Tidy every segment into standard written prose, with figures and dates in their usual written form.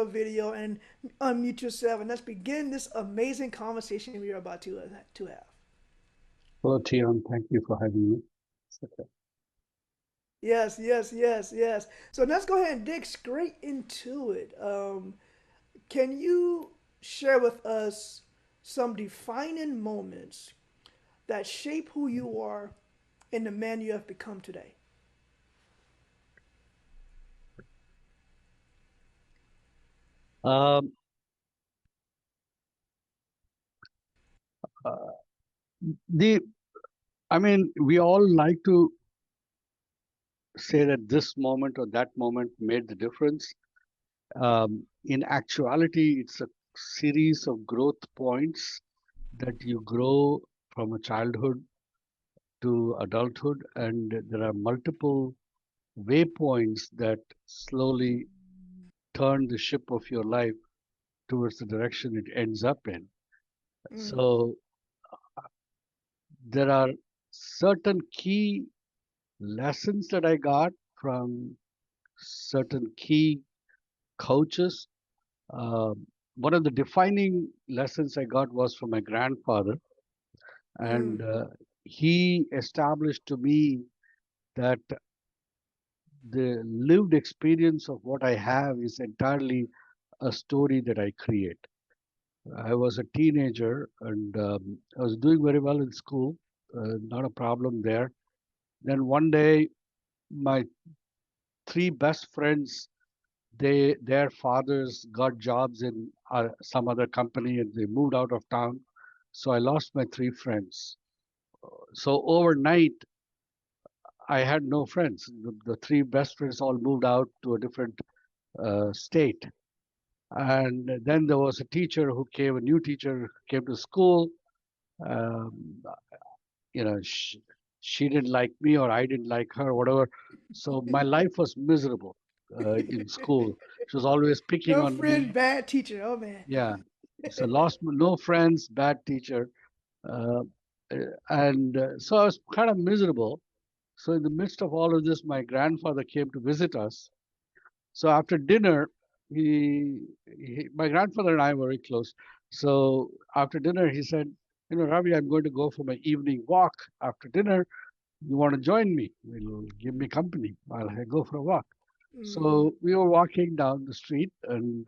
your video and unmute yourself, and let's begin this amazing conversation we are about to have. Hello, Teon. Thank you for having me. Okay. Yes, yes, yes, yes. So let's go ahead and dig straight into it. Can you share with us some defining moments that shape who you are and the man you have become today? Um, uh, the, I mean, we all like to say that this moment or that moment made the difference. In actuality, it's a series of growth points that you grow from a childhood to adulthood, and there are multiple waypoints that slowly turn the ship of your life towards the direction it ends up in. Mm, So there are certain key lessons that I got from certain key coaches. One of the defining lessons I got was from my grandfather, and mm, he established to me that the lived experience of what I have is entirely a story that I create. I was a teenager and I was doing very well in school, not a problem there. Then one day, my three best friends, their fathers got jobs in some other company and they moved out of town. So I lost my three friends. So overnight, I had no friends. The three best friends all moved out to a different state. And then there was a teacher who came, a new teacher came to school. Um, you know, she didn't like me or I didn't like her, whatever. So my life was miserable in school. She was always picking no on friend, me. bad teacher. Oh man. Yeah. So lost no friends, bad teacher. Uh, and so I was kind of miserable. So in the midst of all of this, my grandfather came to visit us. So after dinner, my grandfather and I were very close. So after dinner, he said, Ravi, I'm going to go for my evening walk after dinner. You want to join me? Will give me company while I go for a walk. Mm, So we were walking down the street, and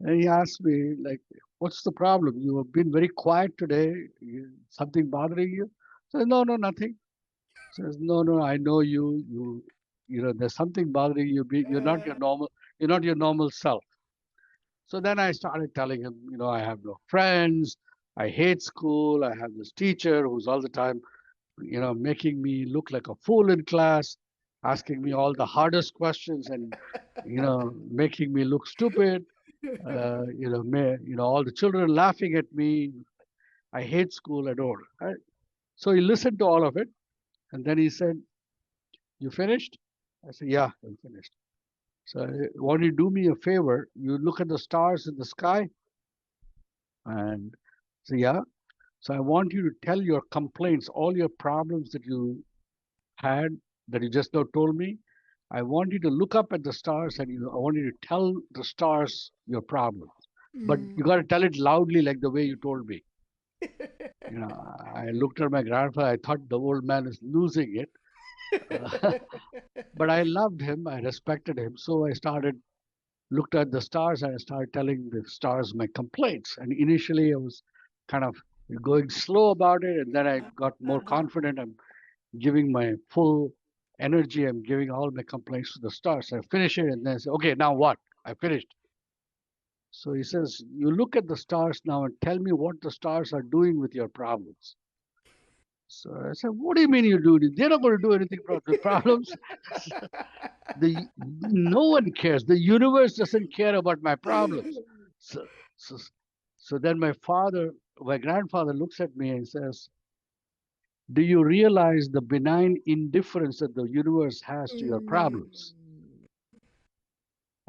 he asked me, like, what's the problem? You have been very quiet today. Something bothering you? I said, no, no, nothing. He says, no, no, I know you. There's something bothering you. You're not your uh, normal. You're not your normal self. So then I started telling him, I have no friends. I hate school. I have this teacher who's all the time, making me look like a fool in class, asking me all the hardest questions and, making me look stupid. All the children laughing at me. I hate school at all. Right? So he listened to all of it, and then he said, "You finished?" I said, "Yeah, I'm finished." So, why don't you do me a favor? You look at the stars in the sky, and so yeah. So I want you to tell your complaints, all your problems that you had that you just now told me. I want you to look up at the stars, and I want you to tell the stars your problems. But mm. you got to tell it loudly, like the way you told me. I looked at my grandfather. I thought the old man is losing it. Uh, but I loved him. I respected him. So I looked at the stars and I started telling the stars my complaints. And initially I was kind of going slow about it. And then I got more Uh-huh. confident. I'm giving my full energy. I'm giving all my complaints to the stars. I finish it and then I say, okay, now what? I finished. So he says, you look at the stars now and tell me what the stars are doing with your problems. So I said, what do you mean you do it? They're not going to do anything about the problems. No one cares. The universe doesn't care about my problems. So, so, so then my grandfather looks at me and says, do you realize the benign indifference that the universe has to your Mm, problems?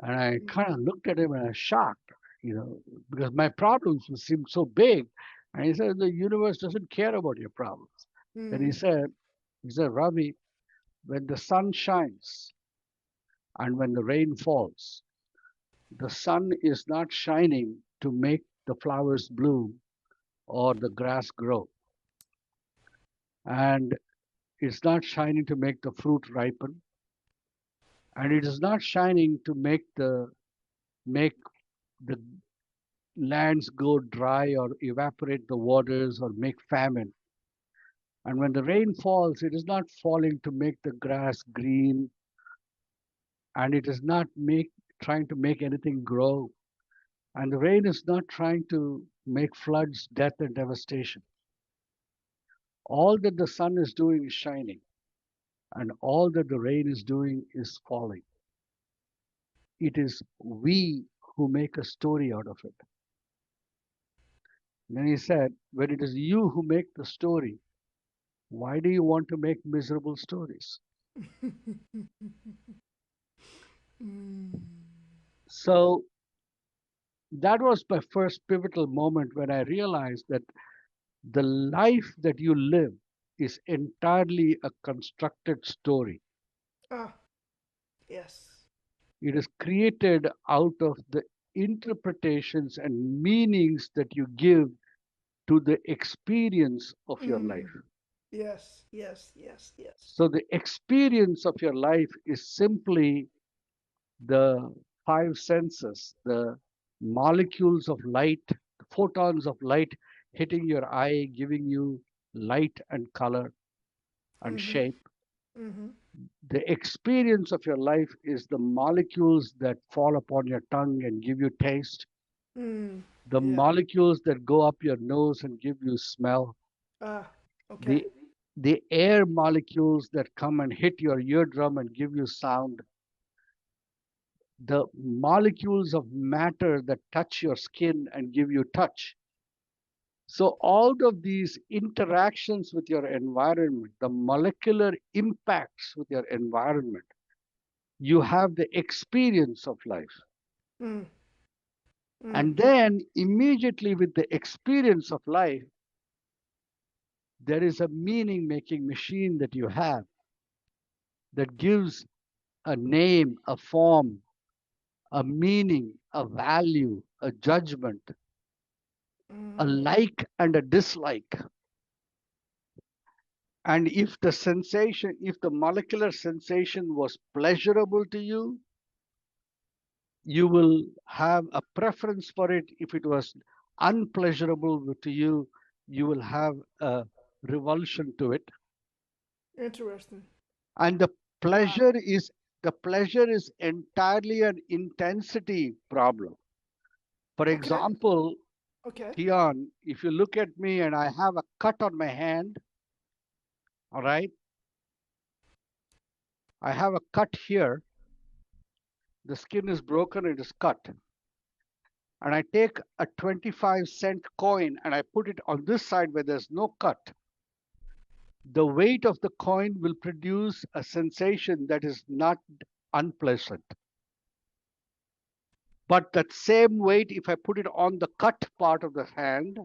And I kind of looked at him and I was shocked, because my problems seemed so big. And he said, the universe doesn't care about your problems. Then mm, he said, Ravi, when the sun shines and when the rain falls, The sun is not shining to make the flowers bloom or the grass grow. And it's not shining to make the fruit ripen. And it is not shining to make the lands go dry or evaporate the waters or make famine. And when the rain falls, it is not falling to make the grass green, and it is not make trying to make anything grow. And the rain is not trying to make floods, death, and devastation. All that the sun is doing is shining, and all that the rain is doing is falling. It is we who make a story out of it. And then he said, when it is you who make the story, why do you want to make miserable stories? Mm. So that was my first pivotal moment when I realized that the life that you live is entirely a constructed story. Ah, yes. It is created out of the interpretations and meanings that you give to the experience of your Mm. life. Yes, yes, yes, yes. So, the experience of your life is simply the five senses, the molecules of light, photons of light hitting your eye, giving you light and color and Mm-hmm. shape. Mm-hmm. The experience of your life is the molecules that fall upon your tongue and give you taste, Mm. the Yeah. molecules that go up your nose and give you smell, Ah, okay. the the air molecules that come and hit your eardrum and give you sound, the molecules of matter that touch your skin and give you touch. So all of these interactions with your environment, the molecular impacts with your environment, you have the experience of life. Mm. Mm. And then immediately with the experience of life, there is a meaning making machine that you have that gives a name, a form, a meaning, a value, a judgment, a Mm. like and a dislike. And if the sensation, if the molecular sensation was pleasurable to you, you will have a preference for it. If it was unpleasurable to you, you will have a revulsion to it. Interesting. And Wow. the pleasure is entirely an intensity problem. For Okay. example, Okay. Teon, if you look at me and I have a cut on my hand, all right, I have a cut here, the skin is broken, it is cut. And I take a 25-cent coin and I put it on this side where there's no cut. The weight of the coin will produce a sensation that is not unpleasant. But that same weight, if I put it on the cut part of the hand,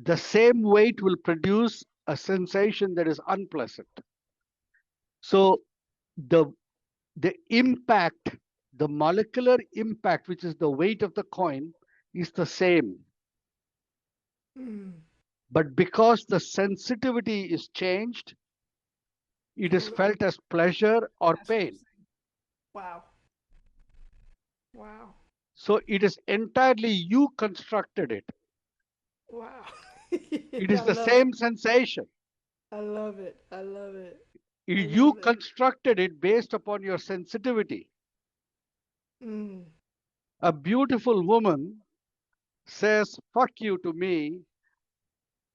the same weight will produce a sensation that is unpleasant. So the the impact, the molecular impact, which is the weight of the coin, is the same. Mm. But because the sensitivity is changed, it is felt as pleasure or That's what I'm pain. saying. Wow. Wow. So it is entirely you constructed it. Wow. It is I the love it. same sensation. I love it. I love it. I You love it. constructed it based upon your sensitivity. Mm. A beautiful woman says, fuck you to me.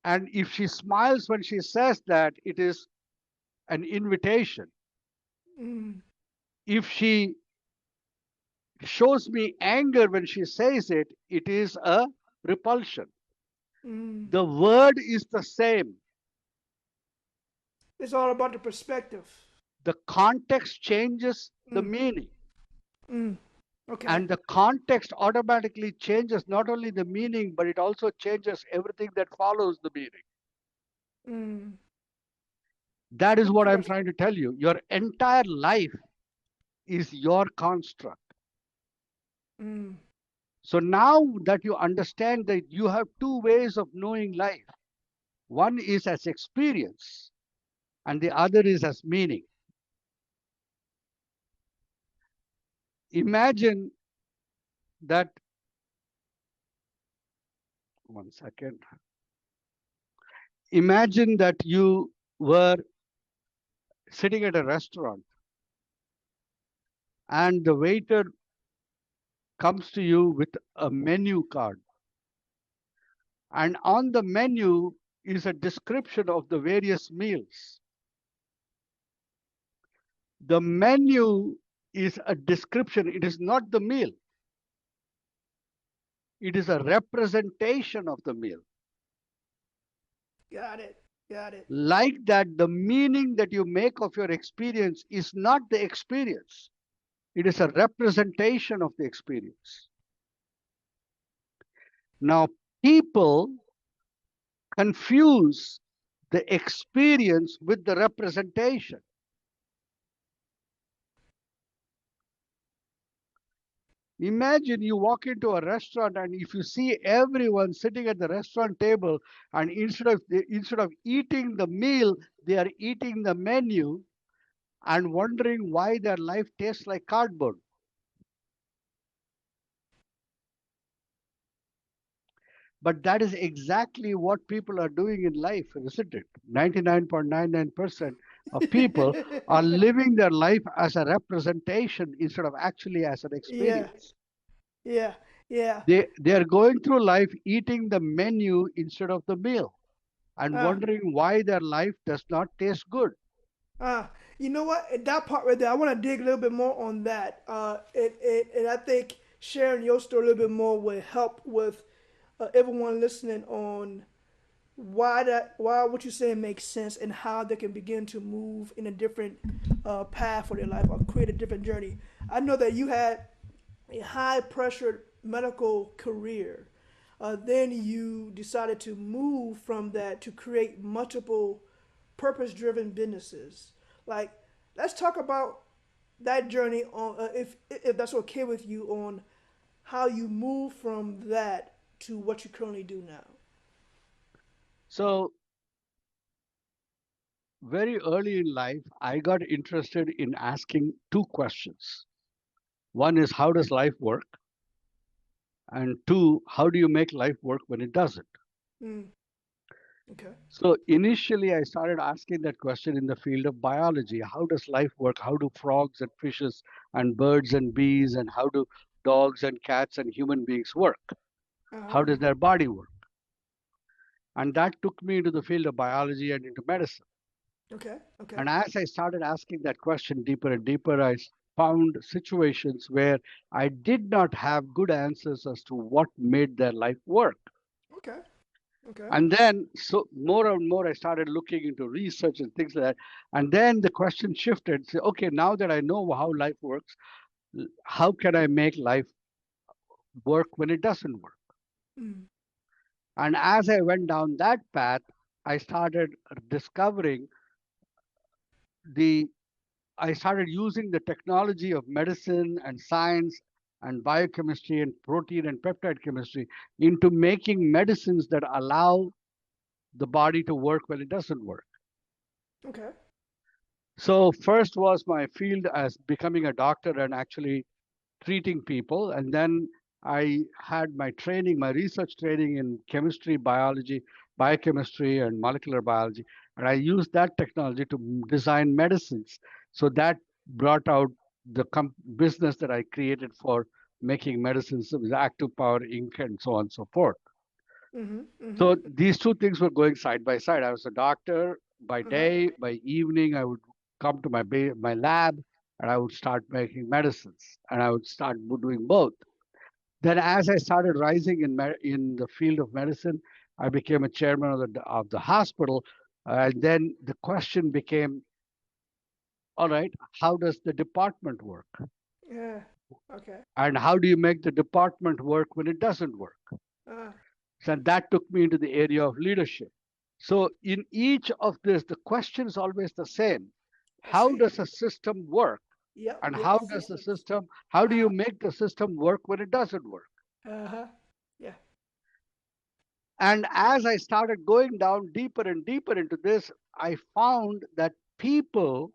And if she smiles when she says that, it is an invitation. Mm. If she shows me anger when she says it, it is a repulsion. Mm. The word is the same. It's all about the perspective. The context changes the Mm. meaning. Mm. Okay. And the context automatically changes not only the meaning, but it also changes everything that follows the meaning. Mm. That is what I'm Interesting. trying to tell you. Your entire life is your construct. Mm. So now that you understand that you have two ways of knowing life, one is as experience and the other is as meaning. Imagine that, one second, imagine that you were sitting at a restaurant and the waiter comes to you with a menu card, and on the menu is a description of the various meals. The menu is a description, it is not the meal, it is a representation of the meal. Got it. Got it. Like that, the meaning that you make of your experience is not the experience, it is a representation of the experience. Now, people confuse the experience with the representation. Imagine you walk into a restaurant and if you see everyone sitting at the restaurant table and instead of eating the meal, they are eating the menu and wondering why their life tastes like cardboard. But that is exactly what people are doing in life, isn't it? 99.99% of people are living their life as a representation instead of actually as an Yeah. experience. Yeah. Yeah. They are going through life eating the menu instead of the meal and Uh, wondering why their life does not taste good. uh, you know what? That part right there, I want to dig a little bit more on that. And I think sharing your story a little bit more will help with everyone listening on why what you're saying makes sense and how they can begin to move in a different path for their life or create a different journey. I know that you had a high pressured medical career. Then you decided to move from that to create multiple purpose driven businesses. Like, let's talk about that journey on if that's okay with you on how you move from that to what you currently do now. So, very early in life, I got interested in asking two questions. One is, how does life work? And two, how do you make life work when it doesn't? Mm, okay. So initially, I started asking that question in the field of biology. How does life work? How do frogs and fishes and birds and bees and how do dogs and cats and human beings work? Uh huh. How does their body work? And that took me into the field of biology and into medicine. Okay. Okay. And as I started asking that question deeper and deeper, I found situations where I did not have good answers as to what made their life work. Okay. Okay. And then, so more and more, I started looking into research and things like that. And then the question shifted. Say, okay, now that I know how life works, how can I make life work when it doesn't work? Mm, And as I went down that path, I started discovering the, I started using the technology of medicine and science and biochemistry and protein and peptide chemistry into making medicines that allow the body to work when it doesn't work. okay. So first was my field as becoming a doctor and actually treating people. And then I had my training, my research training in chemistry, biology, biochemistry, and molecular biology. And I used that technology to design medicines. So that brought out the business that I created for making medicines with Active Power Inc. and so on and so forth. Mhm. Mhm. So these two things were going side by side. I was a doctor by Uh huh. day, by evening, I would come to my lab and I would start making medicines and I would start doing both. Then, as I started rising in the field of medicine, I became a chairman of the hospital. And then the question became, all right, how does the department work? Yeah. Okay. And how do you make the department work when it doesn't work? Uh. So that took me into the area of leadership. So in each of this, the question is always the same. I How see. does a system work? Yep. And Yep. how does the Systems. system, how do you Uh make the system work when it doesn't work? huh. Yeah. And as I started going down deeper and deeper into this, I found that people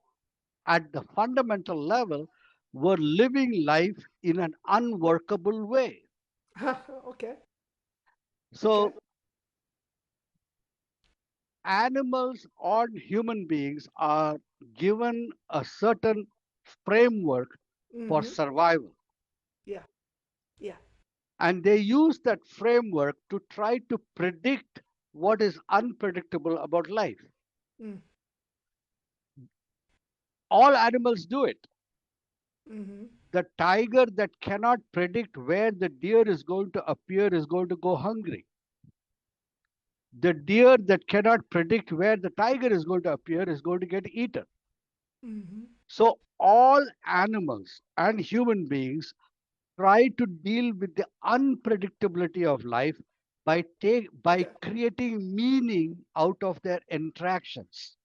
at the fundamental level were living life in an unworkable way. Okay. Okay. So animals or human beings are given a certain framework for Mm-hmm. survival. Yeah. Yeah. And they use that framework to try to predict what is unpredictable about life. Mm. All animals do it. Mm-hmm. The tiger that cannot predict where the deer is going to appear is going to go hungry. The deer that cannot predict where the tiger is going to appear is going to get eaten. Mm-hmm. So, all animals and human beings try to deal with the unpredictability of life by Okay. creating meaning out of their interactions.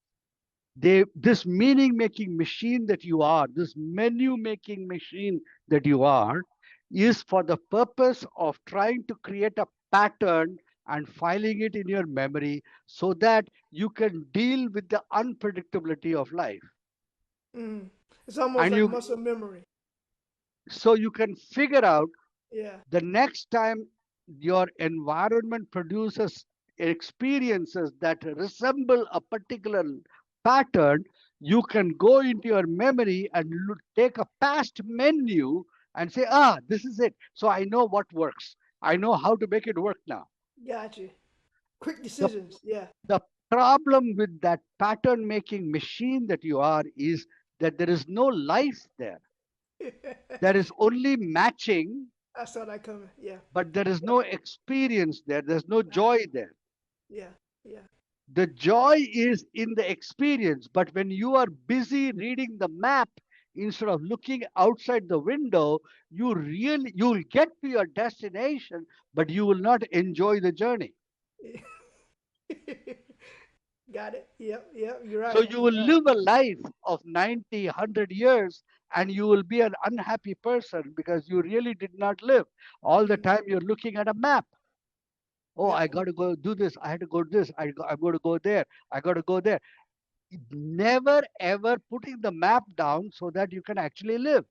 This meaning making machine that you are, this menu making machine that you are, is for the purpose of trying to create a pattern and filing it in your memory so that you can deal with the unpredictability of life. Mm. It's almost And like you muscle memory. so you can figure out Yeah. the next time your environment produces experiences that resemble a particular pattern, you can go into your memory and take a past menu and say, this is it. So I know what works. I know how to make it work now. Gotcha. Quick The, decisions. Yeah. the problem with that pattern making machine that you are is that there is no life there. There is only matching, I saw that coming. Yeah. but there is Yep. no experience there. There's no Uh, joy there. yeah. Yeah. The joy is in the experience, but when you are busy reading the map instead of looking outside the window, you'll get to your destination, but you will not enjoy the journey. Got it. Yep. Yep. You're So right. you will You're right. live a life of 90, 100 years and you will be an unhappy person because you really did not live. All the Mm. time you're looking at a map. Oh, I Yep. got to go do this. I had to go do this. I'm going to go there. I got to go there. Never ever putting the map down so that you can actually live.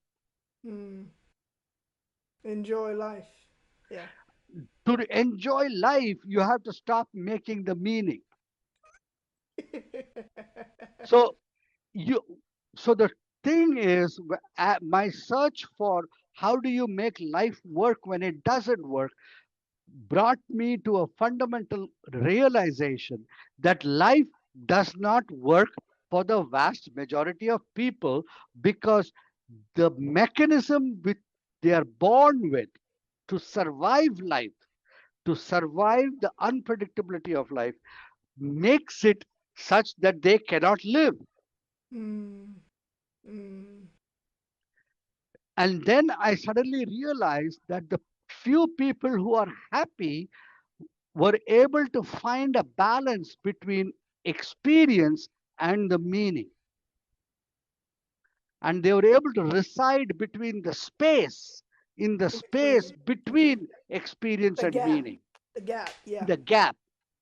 Mm. Enjoy life. Yeah. To enjoy life, you have to stop making the meaning. So you, so the thing is, my search for how do you make life work when it doesn't work brought me to a fundamental realization that life does not work for the vast majority of people because the mechanism which they are born with to survive life, to survive the unpredictability of life, makes it such that they cannot live. mm. Mm. And then I suddenly realized that the few people who are happy were able to find a balance between experience and the meaning. And they were able to reside between the space, in the space Between. Okay. between experience The and gap. meaning, The gap. Yeah. the gap.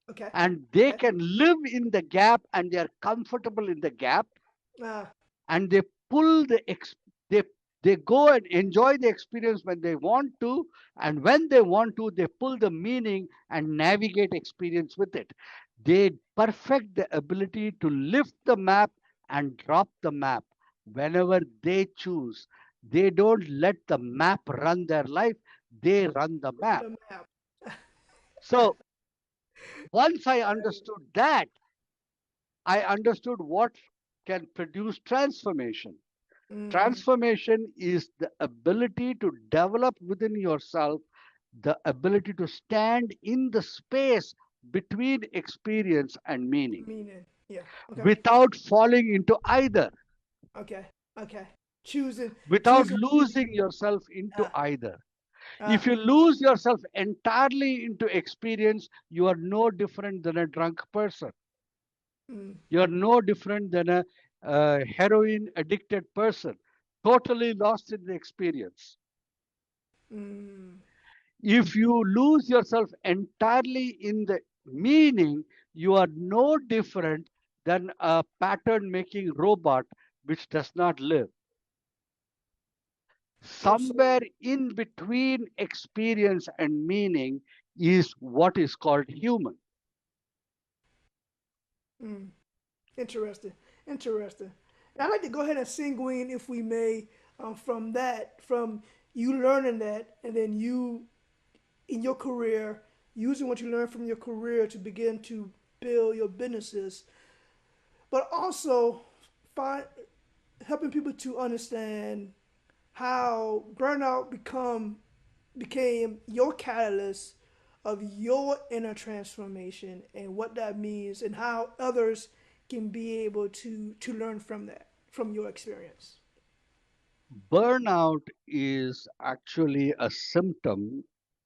Okay. And they Okay. can live in the gap and they are comfortable in the gap Uh, and they pull the they they go and enjoy the experience when they want to, and when they want to they pull the meaning and navigate experience with it. They perfect the ability to lift the map and drop the map whenever they choose. They don't let the map run their life, they run the map. the map. So once I understood that, I understood what can produce transformation. Mm-hmm. Transformation is the ability to develop within yourself the ability to stand in the space between experience and meaning Meaning. Yeah. Okay. without falling into either, Okay. Okay. Choosing. without Choosing. losing yourself into Uh, either. uh, If you lose yourself entirely into experience, you are no different than a drunk person. mm, You are no different than a heroin addicted person. totally lost in the experience. Mm. If you lose yourself entirely in the meaning, you are no different than a pattern making robot which does not live. Oh, so Somewhere in between experience and meaning is what is called human. mm, interesting, interesting. And I'd like to go ahead and segue in, if we may, from that, from you learning that, and then you in your career using what you learned from your career to begin to build your businesses, but also find helping people to understand how burnout became your catalyst of your inner transformation and what that means and how others can be able to learn from that from your experience. Burnout is actually a symptom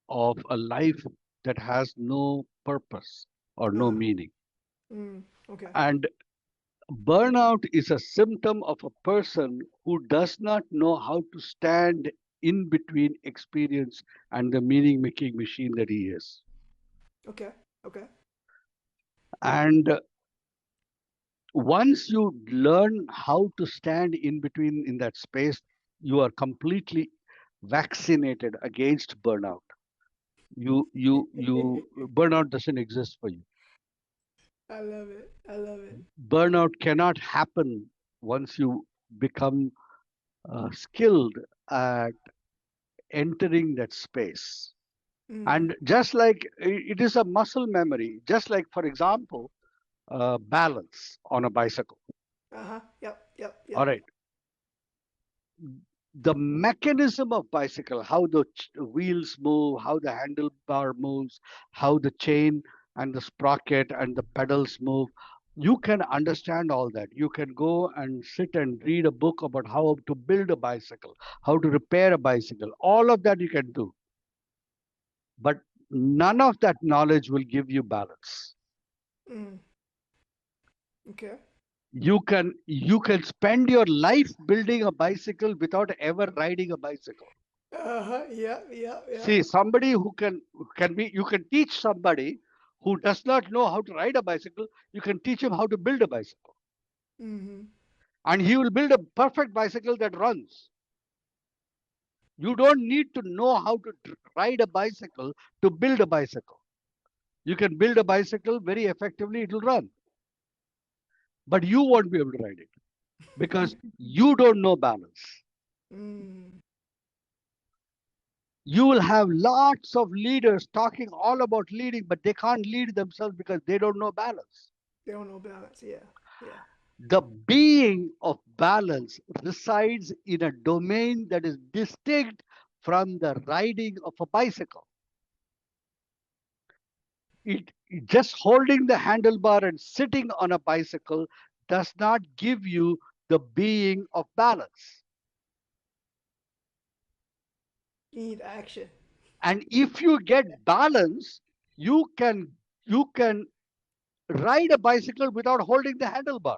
of a life that has no purpose or no Uh, meaning. okay. And burnout is a symptom of a person who does not know how to stand in between experience and the meaning making machine that he is. Okay. Okay. And once you learn how to stand in between in that space, you are completely vaccinated against burnout. Burnout doesn't exist for you. I love it. I love it. Burnout cannot happen once you become skilled at entering that space. Mm. And just like it is a muscle memory, just like, for example, balance on a bicycle. Uh-huh. Yep. Yep. All Yep. right. The mechanism of bicycle, how the wheels move, how the handlebar moves, how the chain and the sprocket and the pedals move, you can understand all that. You can go and sit and read a book about how to build a bicycle, how to repair a bicycle. All of that you can do, but none of that knowledge will give you balance. Mm. Okay. You can spend your life building a bicycle without ever riding a bicycle. Uh-huh. Yep. Yep. Yep. See, somebody who can be, you can teach somebody who does not know how to ride a bicycle, you can teach him how to build a bicycle. Mm-hmm. And he will build a perfect bicycle that runs. You don't need to know how to ride a bicycle to build a bicycle. You can build a bicycle very effectively, it will run. But you won't be able to ride it because you don't know balance. Mm. You will have lots of leaders talking all about leading, but they can't lead themselves because they don't know balance. They don't know balance. Yeah. Yeah. The being of balance resides in a domain that is distinct from the riding of a bicycle. Just holding the handlebar and sitting on a bicycle does not give you the being of balance. You need action. And if you get balance, you can ride a bicycle without holding the handlebar.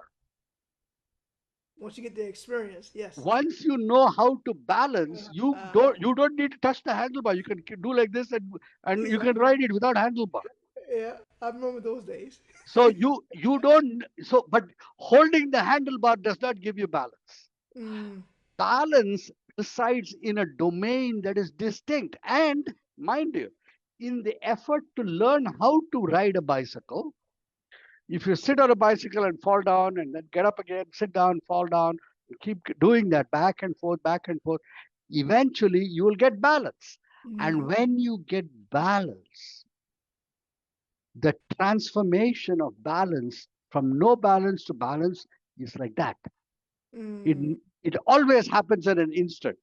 Once you get the experience, yes. Once you know how to balance, you Uh-huh. don't need to touch the handlebar. You can do like this, and you Yeah. can ride it without handlebar. Yeah. I remember those days. So you don't so but holding the handlebar does not give you balance. Mm. Balance resides in a domain that is distinct. And mind you, in the effort to learn how to ride a bicycle, if you sit on a bicycle and fall down and then get up again, sit down, fall down, you keep doing that back and forth, eventually you will get balance. And Mm-hmm. when you get balance, the transformation of balance from no balance to balance is like that. It, Mm. it always happens in an instant.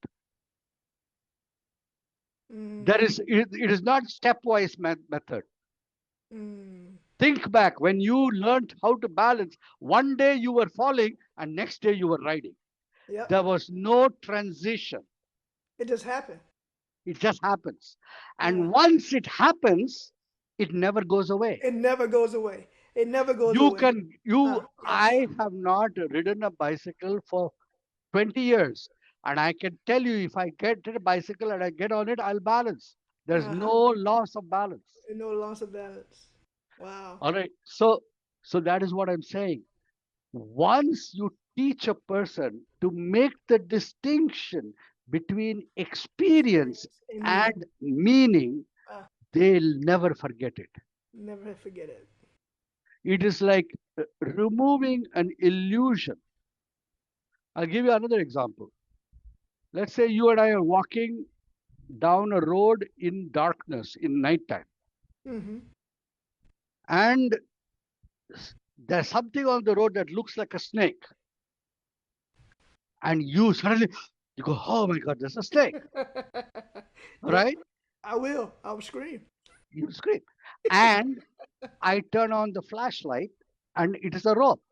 Mm. It is not stepwise method. Mm. Think back when you learned how to balance. One day you were falling, and next day you were riding. Yep. There was no transition. It just happened. It just happens. Uh, And once it happens, it never goes away. it never goes away. It never goes You away. can, you, Yes. I have not ridden a bicycle for 20 years. And I can tell you, if I get a bicycle and I get on it, I'll balance. There's Uh-huh. no loss of balance. And no loss of balance. Wow. All right. So that is what I'm saying. Once you teach a person to make the distinction between experience Experience and meaning. and meaning, Uh, they'll never forget it. never forget it. It is like removing an illusion. I'll give you another example. Let's say you and I are walking down a road in darkness in nighttime, Mm-hmm. and there's something on the road that looks like a snake, and you suddenly you go, "Oh my God, there's a snake!" All Yeah, right? I will. I will scream. You scream, and I turn on the flashlight, and it is a rope.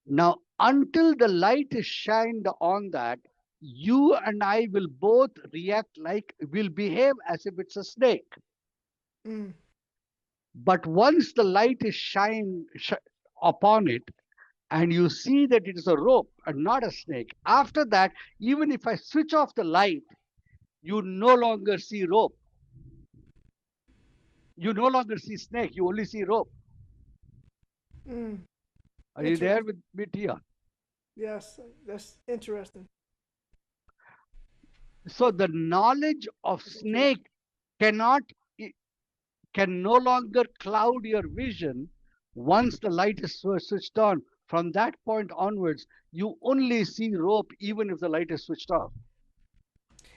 Now, until the light is shined on that, you and I will both react like will behave as if it's a snake. Mm. But once the light is upon it, and you see that it is a rope and not a snake, after that, even if I switch off the light, you no longer see rope. You no longer see snake. You only see rope. Mm. Are you there Interesting. with me, Tia? Yes, that's interesting. So the knowledge of That's interesting. snake cannot can no longer cloud your vision once the light is switched on. From that point onwards, you only see rope even if the light is switched off.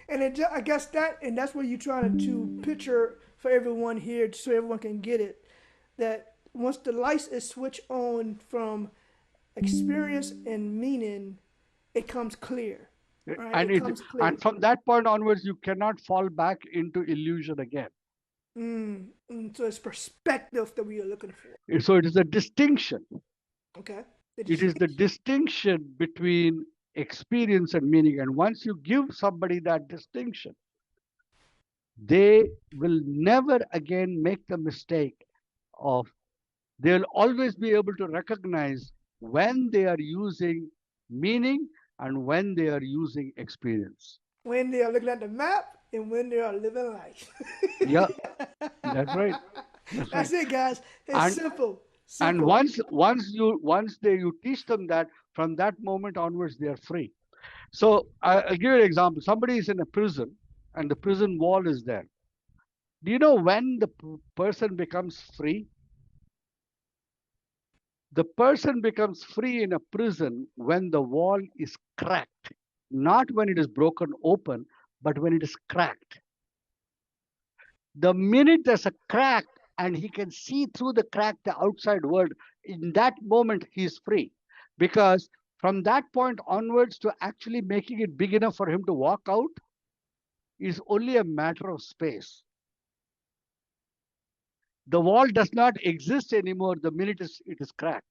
And I guess that's what you're trying to picture for everyone here, so everyone can get it. That once the lights is switched on from experience and meaning, it comes clear, right? And It it comes clear. and from that point onwards, you cannot fall back into illusion again. So it's perspective that we are looking for. So it is a distinction. Okay. The It is the distinction. distinction between experience and meaning. And once you give somebody that distinction, they will never again make the mistake of, they'll always be able to recognize when they are using meaning and when they are using experience. When they are looking at the map and when they are living life. Yeah, that's right. That's right. That's it, guys. It's And simple. and Simple. once you teach them that, from that moment onwards they are free. So I'll give you an example. Somebody is in a prison and the prison wall is there. Do you know when the person becomes free? The person becomes free in a prison when the wall is cracked, not when it is broken open, but when it is cracked. The minute there's a crack and he can see through the crack the outside world, in that moment he is free. Because from that point onwards to actually making it big enough for him to walk out is only a matter of space. The wall does not exist anymore the minute it is cracked.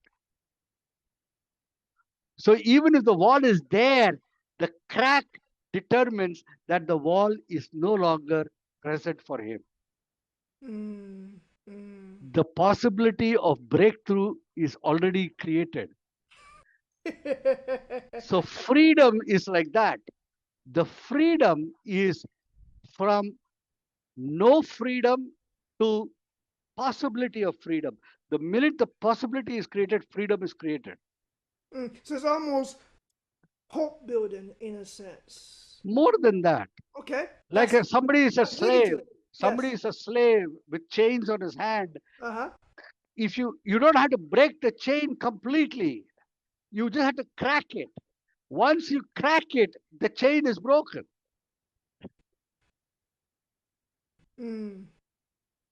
So even if the wall is there, the crack determines that the wall is no longer present for him. Mm, mm. The possibility of breakthrough is already created. So freedom is like that. The freedom is from no freedom to possibility of freedom. The minute the possibility is created, freedom is created. So it's almost hope building in a sense. More than that, Okay, like somebody is a let's dig into slave, it. somebody Yes. is a slave with chains on his hand. Uh huh. If you don't have to break the chain completely, you just have to crack it. Once you crack it, the chain is broken. Mm.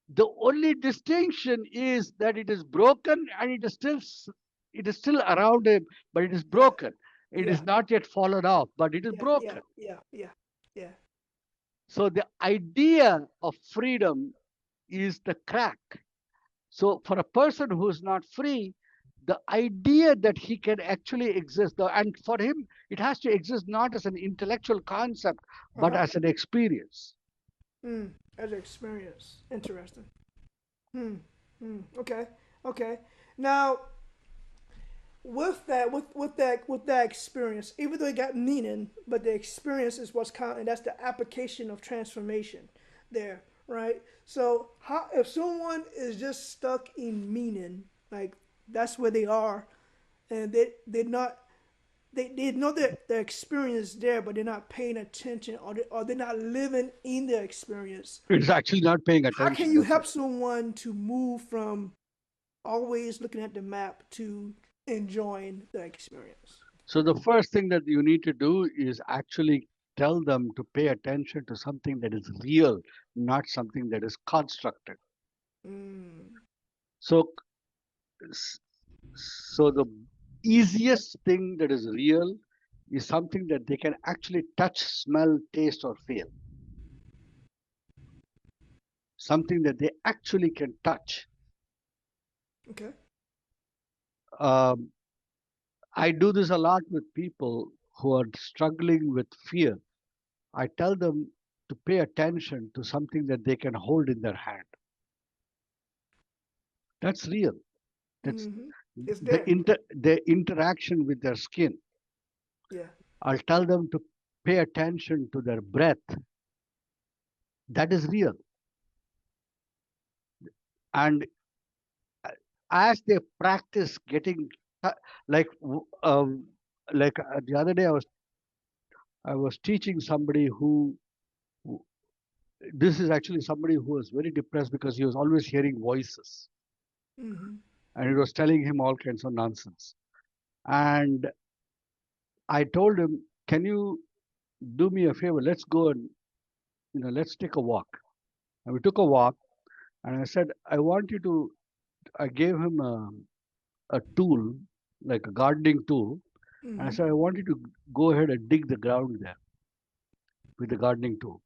The only distinction is that it is broken and it is still around him, but it is Yeah. broken. It Yeah. is not yet fallen off, but it is Yeah. Yeah. broken. Yeah. Yeah. Yeah. So the idea of freedom is the crack. So for a person who is not free, the idea that he can actually exist, and for him, it has to exist not as an intellectual concept, Uh but huh. as an experience. As an experience. Interesting. Hmm. Okay. Okay. Now, with that experience, even though it got meaning, but the experience is what's counting. That's the application of transformation there, right? So how if someone is just stuck in meaning, like that's where they are, and they're not they know that the experience is there, but they're not paying attention, or they're not living in the experience. It's actually not paying How can attention. you That's it. help someone to move from always looking at the map to enjoying the experience? So the first thing that you need to do is actually tell them to pay attention to something that is real, not something that is constructed. Mm, So, so the easiest thing that is real is something that they can actually touch, smell, taste, or feel. Something that they actually can touch. okay. Um, I do this a lot with people who are struggling with fear. I tell them to pay attention to something that they can hold in their hand. That's real. That's Mm-hmm. It's there. the interaction with their skin. Yeah. I'll tell them to pay attention to their breath. That is real. And as they practice getting like the other day I was teaching somebody who this is actually somebody who was very depressed because he was always hearing voices Mm-hmm. and it was telling him all kinds of nonsense. And I told him, can you do me a favor? Let's go and let's take a walk. And we took a walk, and I said, I want you to. I gave him a tool, like a gardening tool, and I Mm-hmm. said, I want you to go ahead and dig the ground there with the gardening tool.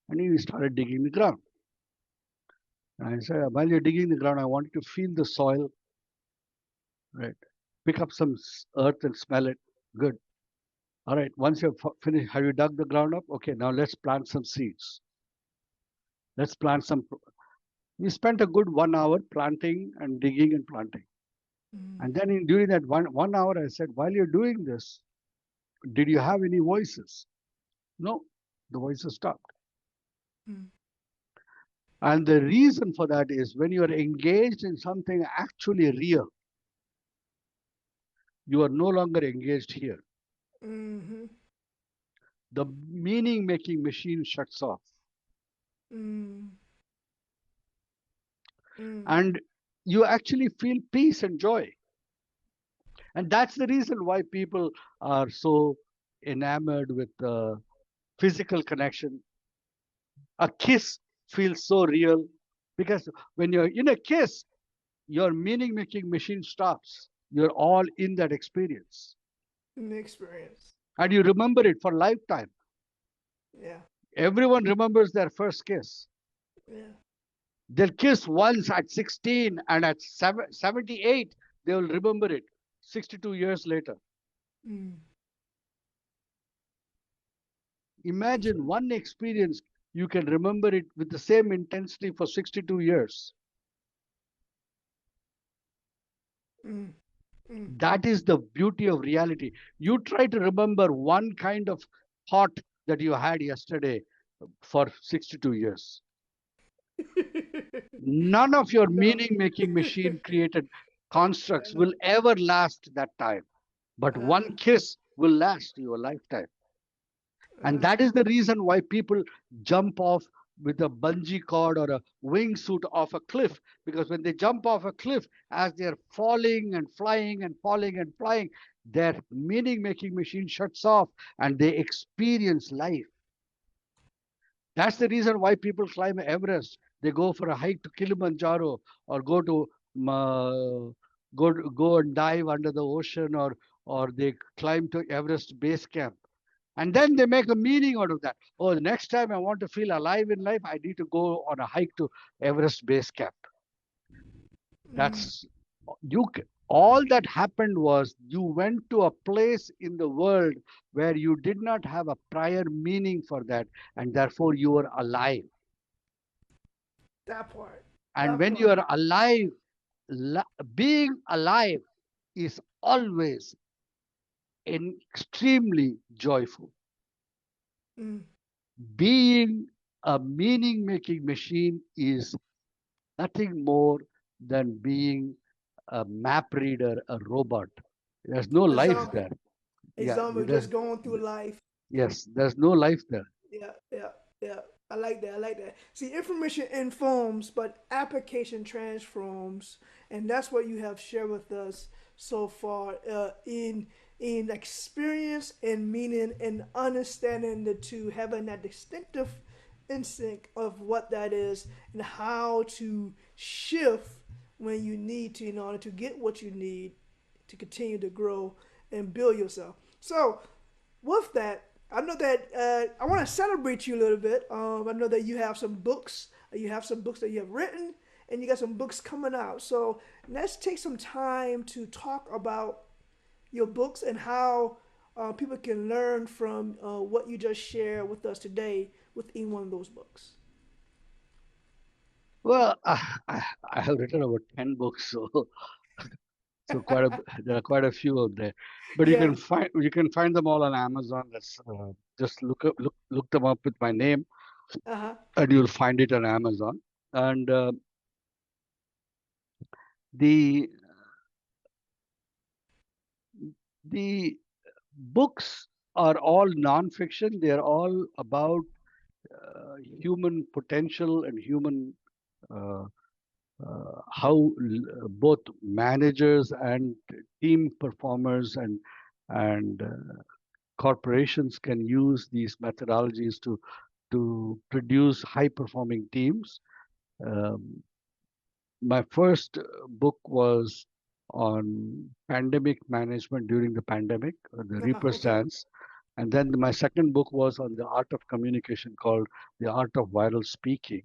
And he started digging the ground. And I said, while you're digging the ground, I want you to feel the soil, right? Pick up some earth and smell it. Good. All right. Once you've finished, have you dug the ground up? Okay. Now let's plant some seeds. Let's plant some. We spent a good 1 hour planting and digging and planting. And then during that one hour, I said, while you're doing this, did you have any voices? No, the voices stopped. Mm-hmm. And the reason for that is when you are engaged in something actually real, you are no longer engaged here. Mm-hmm. The meaning making machine shuts off. Mm-hmm. And you actually feel peace and joy. And that's the reason why people are so enamored with physical connection. A kiss feels so real because when you're in a kiss, your meaning making machine stops. You're all in that experience Mm-hmm. Experience. and you remember it for lifetime. Yeah. Everyone remembers their first kiss. Yeah. They'll kiss once at 16 and at 78, they will remember it 62 years later. Mm. That's Imagine one experience, you can remember it with the same intensity for 62 years. mm. Mm. That is the beauty of reality. You try to remember one kind of thought that you had yesterday for 62 years. None of your No. meaning making machine created constructs will ever last that time. But one kiss will last you a lifetime. And that is the reason why people jump off with a bungee cord or a wingsuit off a cliff. Because when they jump off a cliff, as they're falling and flying and falling and flying, their meaning making machine shuts off and they experience life. That's the reason why people climb Everest. They go for a hike to Kilimanjaro or go to go and dive under the ocean or they climb to Everest base camp. And then they make a meaning out of that. Oh, the next time I want to feel alive in life, I need to go on a hike to Everest base camp. Mm. That's you. All that happened was you went to a place in the world where you did not have a prior meaning for that, and therefore you were alive. That part. And That when you part. are alive, being alive is always extremely joyful. Mm. Being a meaning making machine is nothing more than being a map reader, a robot. There's no A life zombie. there. A Yeah, zombie just going through life. yes, there's no life there. Yeah, yeah, yeah. I like that. I like that. See, information informs, but application transforms, and that's what you have shared with us so far in experience and meaning and understanding the two, having that distinctive instinct of what that is and how to shift when you need to in order to get what you need to continue to grow and build yourself. So, with that, I know that I want to celebrate you a little bit. I know that you have some books. You have some books that you have written, and you got some books coming out. So let's take some time to talk about your books and how people can learn from what you just shared with us today within one of those books. Well, I have written about 10 books, so quite a there are quite a few out there. But Yeah. you can find them all on Amazon. That's just look them up with my name, Uh huh. and you'll find it on Amazon. And the the books are all non-fiction. They are all about human potential and human uh, how both managers and team performers and corporations can use these methodologies to produce high performing teams. Um, my first book was on pandemic management during the pandemic, the Reaper Okay. stance. And then my second book was on the art of communication called The Art of Viral Speaking.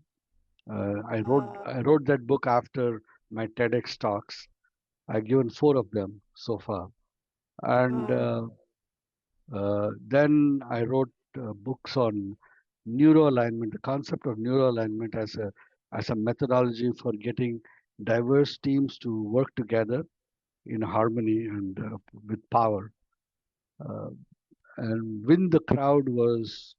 Uh, I wrote that book after my TEDx talks. I've given four of them so far. And uh, then I wrote books on neuroalignment, the concept of neuroalignment as a methodology for getting diverse teams to work together in harmony and with power. Uh, and Win the Crowd was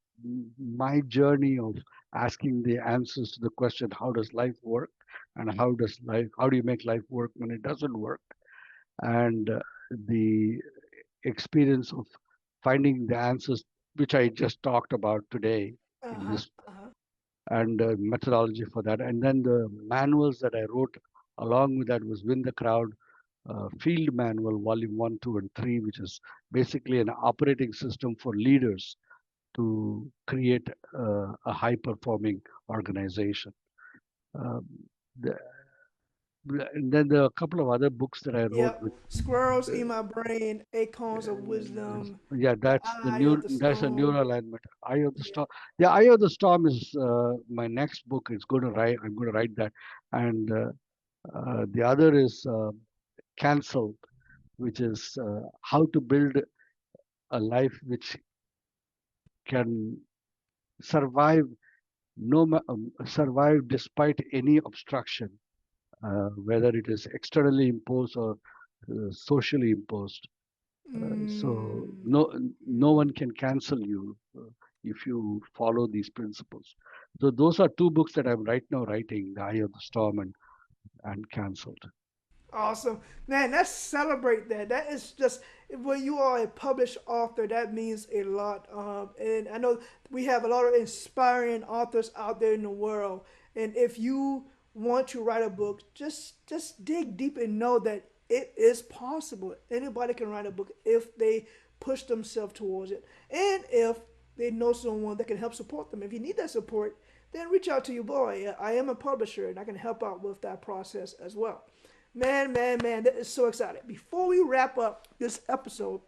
my journey of asking the answers to the question, how does life work? And how do you make life work when it doesn't work? And the experience of finding the answers, which I just talked about today uh in huh. this, Uh huh. and methodology for that. And then the manuals that I wrote along with that was Win the Crowd Field Manual, Volume 1, 2, and 3, which is basically an operating system for leaders to create a high performing organization. Um, the, and then there are a couple of other books that I wrote Yep. with. Squirrels Uh, in my brain, acorns of wisdom, yeah, the that's the eye new. of the That's a storm. neural alignment. Eye of the Yeah. Storm. Yeah, Eye of the Storm is my next book. It's going to write. I'm going to write that, and the other is Cancelled, which is how to build a life which can survive survive despite any obstruction, whether it is externally imposed or socially imposed. So Mm. no one can cancel you if you follow these principles. So those are two books that I'm right now writing: The Eye of the Storm and Cancelled. Awesome. Man, let's celebrate that. That is just, when you are a published author, that means a lot. And I know we have a lot of inspiring authors out there in the world. And if you want to write a book, just dig deep and know that it is possible. Anybody can write a book if they push themselves towards it. And if they know someone that can help support them. If you need that support, then reach out to your boy. I am a publisher and I can help out with that process as well. Man, that is so exciting. Before we wrap up this episode,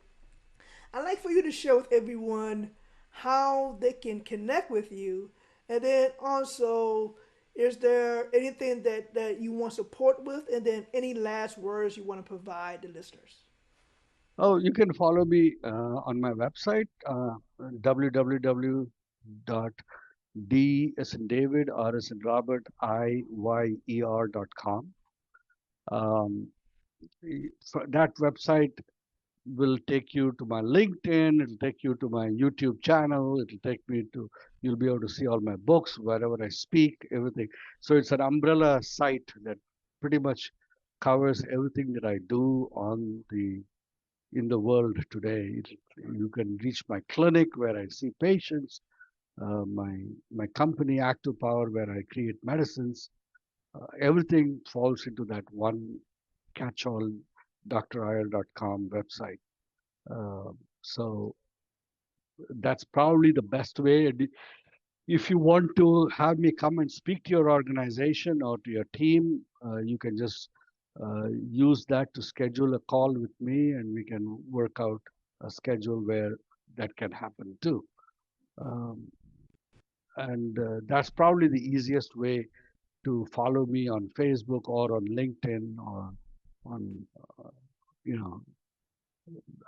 I'd like for you to share with everyone how they can connect with you. And then also, is there anything that you want support with? And then any last words you want to provide the listeners? Oh, you can follow me on my website, www dot D as in David, R as in Robert, IYER.com. Um, that website will take you to my LinkedIn, it'll take you to my YouTube channel, it'll take me to, you'll be able to see all my books, wherever I speak, everything. So it's an umbrella site that pretty much covers everything that I do in the world today. You can reach my clinic where I see patients, my company, Active Power, where I create medicines. Everything falls into that one catch-all drier.com website. Uh, so that's probably the best way. And if you want to have me come and speak to your organization or to your team, you can just use that to schedule a call with me, and we can work out a schedule where that can happen too. Um, and that's probably the easiest way to follow me on Facebook or on LinkedIn or on, uh, you know,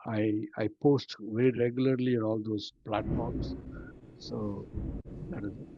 I post very regularly on all those platforms. So that is it.